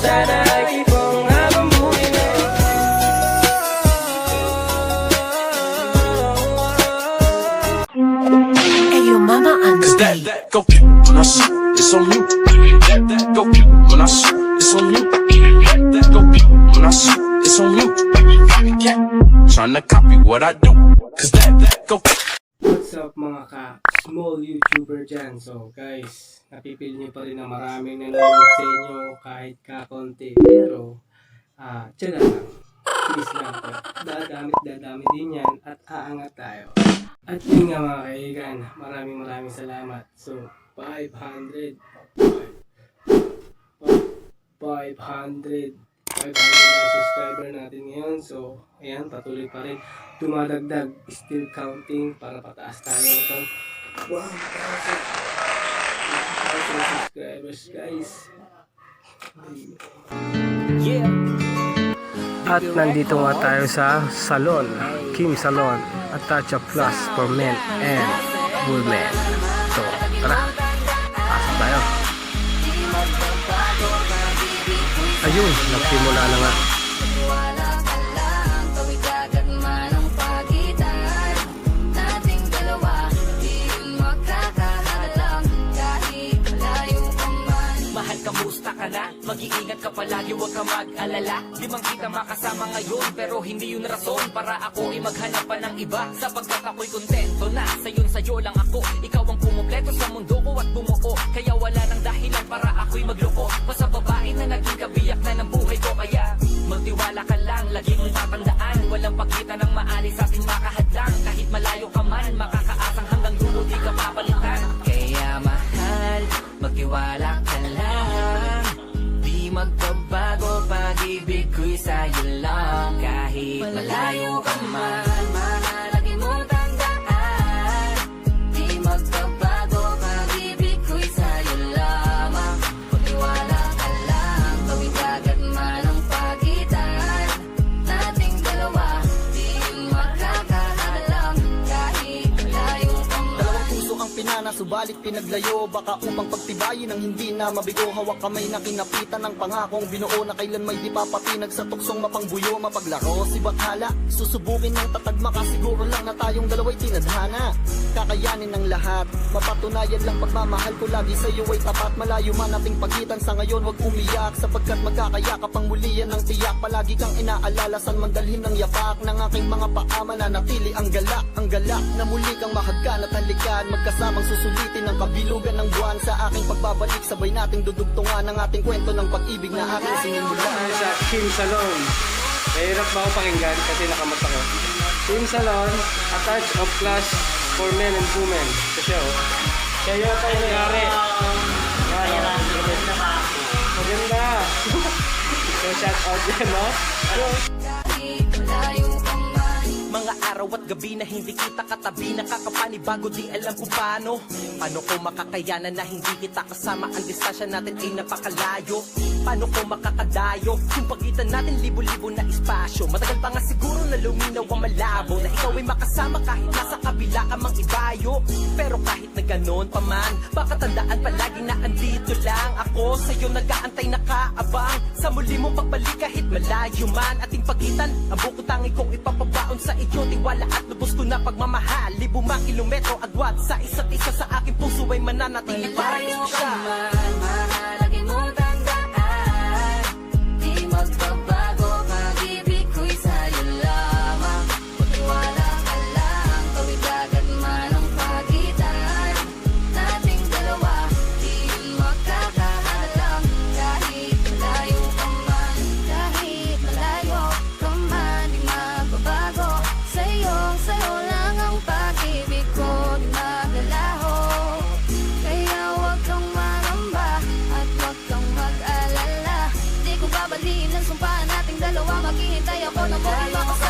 sana ay kung habang buhay na. Ayo mama on Cause stage. that go when I shoot, it's on you. That go when I shoot, it's on you. That go when I shoot, it's on you. Yeah, tryna copy what I do. Cause that go. What's up mga ka-small YouTuber dyan? So guys, napipil nyo pa rin na maraming nanonood sa inyo kahit kakonti. Pero, tiyaga lang. Please lang po. Dadamit din yan at aangat tayo. At yun nga mga kaibigan, maraming salamat. So, 500 na subscriber natin ngayon. So, ayan, patuloy pa rin. Dumadagdag, still counting para pataas tayo hanggang 1,000 subscribers, guys. At nandito nga tayo sa salon, Kim Salon, at Touch of Plus for men and women. So, tara, pasok tayo. Ayun, nagsimula na nga. Kamusta ka na? Mag-iingat ka palagi, huwag ka mag-alala. Di man kita makasama ngayon, pero hindi yun rason para ako ay maghanap pa ng iba. Sapagkat ako'y kontento na sa'yo lang ako. Ikaw ang kumumpleto sa mundo ko at bumuo. Kaya wala nang dahilan para ako'y magloko. Basta babae na naging kabiyak na ng buhay ko. Kaya magtiwala ka lang, lagi mong tatandaan. Walang pakita ng maalis sa ating makahadlang. Kahit malayo ka man, makakaasang hanggang dulo di ka papalitan. Kaya mahal, magtiwala ka lang. Di magbabago, pag-ibig ko'y sa'yo lang. Kahit malayo ka man, mahalagi mo tandaan. Di magbabago, pag-ibig ko'y sa'yo lamang. Magtiwala ka lang, gawin agad man ang pagitan nating dalawa. Di magkakahalang kahit malayo ka man. Dalawang puso ang pinana, subalit pinaglayo. Baka upang pagtibayin ang hindi na mabigo. Hawak kamay na kinapitan ng pangakong binuo na kailan may di papatinag sa tuksong mapangbuyo, mapaglaro. Si Bathala, susubukin ng tatagma ka. Siguro lang na tayong dalawa'y tinadhana. Kakayanin ng lahat, mapatunayan lang pagmamahal ko lagi sa'yo ay tapat. Malayo man ating pagitan sa ngayon, wag umiyak. Sapagkat magkakayakap ang mulian ng tiyak. Palagi kang inaalala saan man dalhin ng yapak ng aking mga paa. Mananatili ang galak na muli kang mahagkan at halikan. Magkasamang susulitin ang kabilugan ng buwan. Sa aking pagbabalik, sabay nating dudugtungan ang ating kwento ng pag-ibig na aking sinimulan. Sa Kim Salon. Mahirap ba ako pakinggan kasi nakamata ko. Kim Salon, a touch of class for men and women. Kasi kaya yata yung nangyari. Maganda. So shout out yan, no? Kahit malayo ka man. Mga araw at gabi na hindi kita katabi, nakakapanibago di alam kung paano. Paano ko makakayanan na hindi kita kasama? Ang distansya natin ay napakalayo. Paano ko makakadayo? Kung pagitan natin libo-libo na espasyo. Matagal pa nga siguro na luminaw ang malabo, na ikaw ay makasama kahit nasa kabila ka mang ibayo. Pero kahit na ganon pa man, baka tandaan palagi na andito lang ako. Sa'yo nag-aantay nakaabang sa muli mong pagbalik kahit malayo man ating pagitan. Ang buko tangi kong ipapabaon sa iyo, tiwala at lubos ko na pagmamahal. Libo mang kilometro agwat sa isa't isa, sa aking puso ay mananatili para isa. Mahalagi mo tandaan, di magbabago, pag-ibig ko'y sa'yo lamang. Magtiwala ka lang, tawid agad man ang pagitan nating dalawa. Di yun magkakahalang kahit malayo ka man. Kahit malayo ka man, di magbabago. Sa'yo lang ang pag-ibig ko, di maglalaho. Kaya huwag kang maramba at huwag kang mag-alala. Di ko babaliin ang sumpa nating dalawa, maghihintay ako ng buhay makasama.